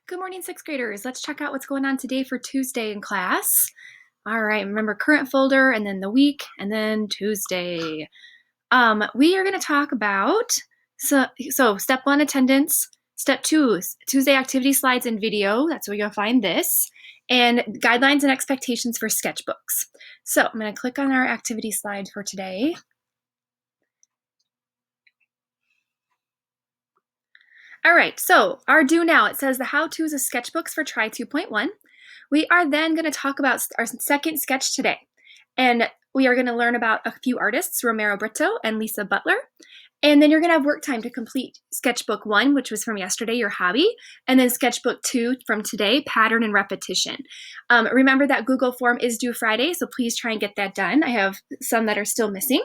Good morning, sixth graders. Let's check out what's going on today for Tuesday in class. All right, remember current folder and then the week and then Tuesday. We are going to talk about so step one, attendance. Step two, Tuesday activity slides and video. That's where you'll find this. And guidelines and expectations for sketchbooks. So I'm going to click on our activity slide for today. All right, so our do now, it says the how-tos of sketchbooks for Try 2.1. We are then going to talk about our second sketch today. And we are going to learn about a few artists, Romero Brito and Lisa Butler. And then you're going to have work time to complete sketchbook 1, which was from yesterday, your hobby, and then sketchbook 2 from today, pattern and repetition. Remember that Google form is due Friday, so please try and get that done. I have some that are still missing.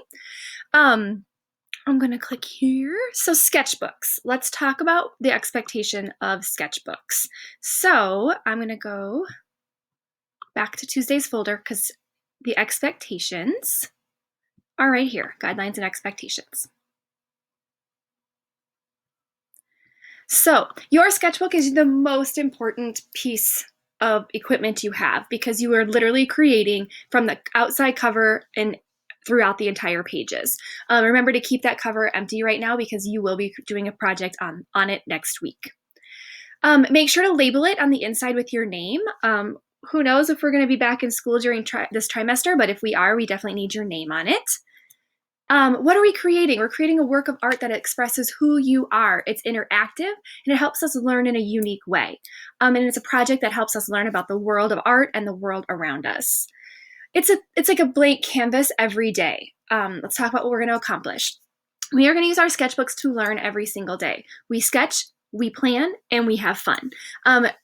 I'm going to click here. So sketchbooks. Let's talk about the expectation of sketchbooks. So I'm going to go back to Tuesday's folder because the expectations are right here, guidelines and expectations. So your sketchbook is the most important piece of equipment you have because you are literally creating from the outside cover and throughout the entire pages. Remember to keep that cover empty right now because you will be doing a project on it next week. Make sure to label it on the inside with your name. Who knows if we're going to be back in school during this trimester, but if we are, we definitely need your name on it. What are we creating? We're creating a work of art that expresses who you are. It's interactive and it helps us learn in a unique way. And it's a project that helps us learn about the world of art and the world around us. It's like a blank canvas every day. Let's talk about what we're going to accomplish. We are going to use our sketchbooks to learn every single day. We sketch, we plan, and we have fun.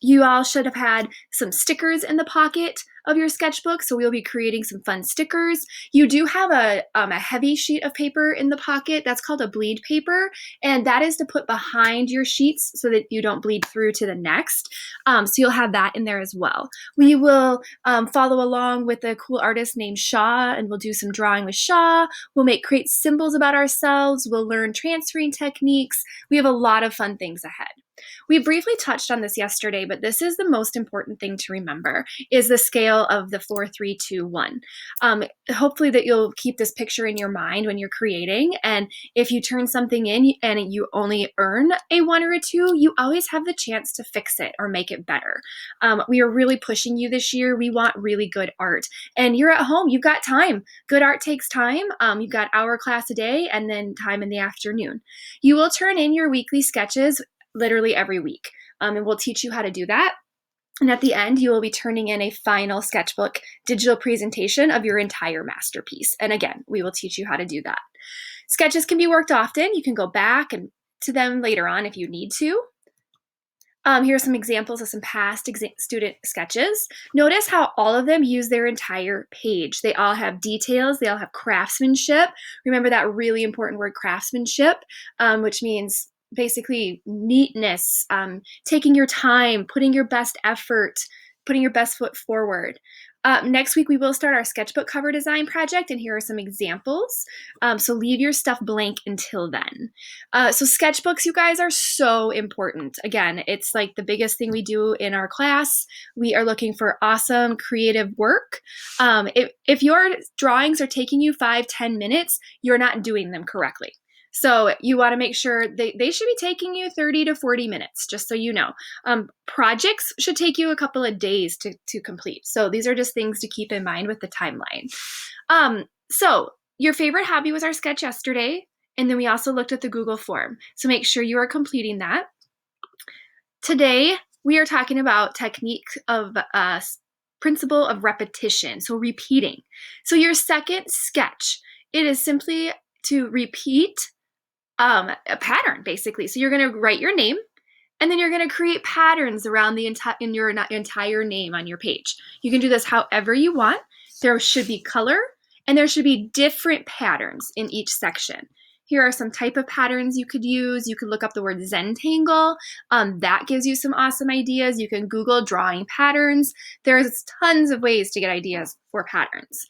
You all should have had some stickers in the pocket of your sketchbook, so we'll be creating some fun stickers. You do have a heavy sheet of paper in the pocket. That's called a bleed paper, and that is to put behind your sheets so that you don't bleed through to the next. So you'll have that in there as well. We will follow along with a cool artist named Shaw, and we'll do some drawing with Shaw. We'll create symbols about ourselves. We'll learn transferring techniques. We have a lot of fun things ahead. We briefly touched on this yesterday, but this is the most important thing to remember, is the scale of the 4, 3, 2, 1. Hopefully that you'll keep this picture in your mind when you're creating, and if you turn something in and you only earn a 1 or a 2, you always have the chance to fix it or make it better. We are really pushing you this year. We want really good art, and you're at home. You've got time. Good art takes time. You've got hour class a day and then time in the afternoon. You will turn in your weekly sketches literally every week. And we'll teach you how to do that. And at the end, you will be turning in a final sketchbook digital presentation of your entire masterpiece. And again, we will teach you how to do that. Sketches can be worked often. You can go back and to them later on if you need to. Here are some examples of some past student sketches. Notice how all of them use their entire page. They all have details. They all have craftsmanship. Remember that really important word, craftsmanship, which means basically neatness, taking your time, putting your best effort, putting your best foot forward. Next week, we will start our sketchbook cover design project, and here are some examples. So leave your stuff blank until then. So sketchbooks, you guys, are so important. Again, it's like the biggest thing we do in our class. We are looking for awesome creative work. If your drawings are taking you 5-10 minutes, you're not doing them correctly. So you want to make sure they should be taking you 30 to 40 minutes, just so you know. Projects should take you a couple of days to complete. So these are just things to keep in mind with the timeline. So your favorite hobby was our sketch yesterday, and then we also looked at the Google form. So make sure you are completing that. Today, we are talking about technique of principle of repetition, so repeating. So your second sketch, it is simply to repeat a pattern, basically. So you're going to write your name, and then you're going to create patterns around the entire name on your page. You can do this however you want. There should be color, and there should be different patterns in each section. Here are some type of patterns you could use. You could look up the word Zentangle. That gives you some awesome ideas. You can Google drawing patterns. There's tons of ways to get ideas for patterns.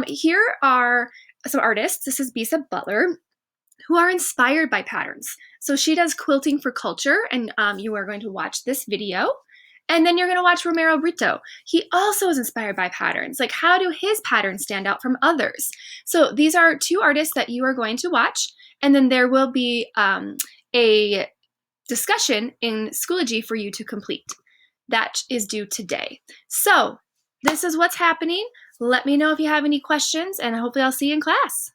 Here are some artists. This is Lisa Butler, who are inspired by patterns. So she does Quilting for Culture, and you are going to watch this video. And then you're going to watch Romero Brito. He also is inspired by patterns. Like, how do his patterns stand out from others? So these are two artists that you are going to watch. And then there will be a discussion in Schoology for you to complete. That is due today. So this is what's happening. Let me know if you have any questions, and hopefully I'll see you in class.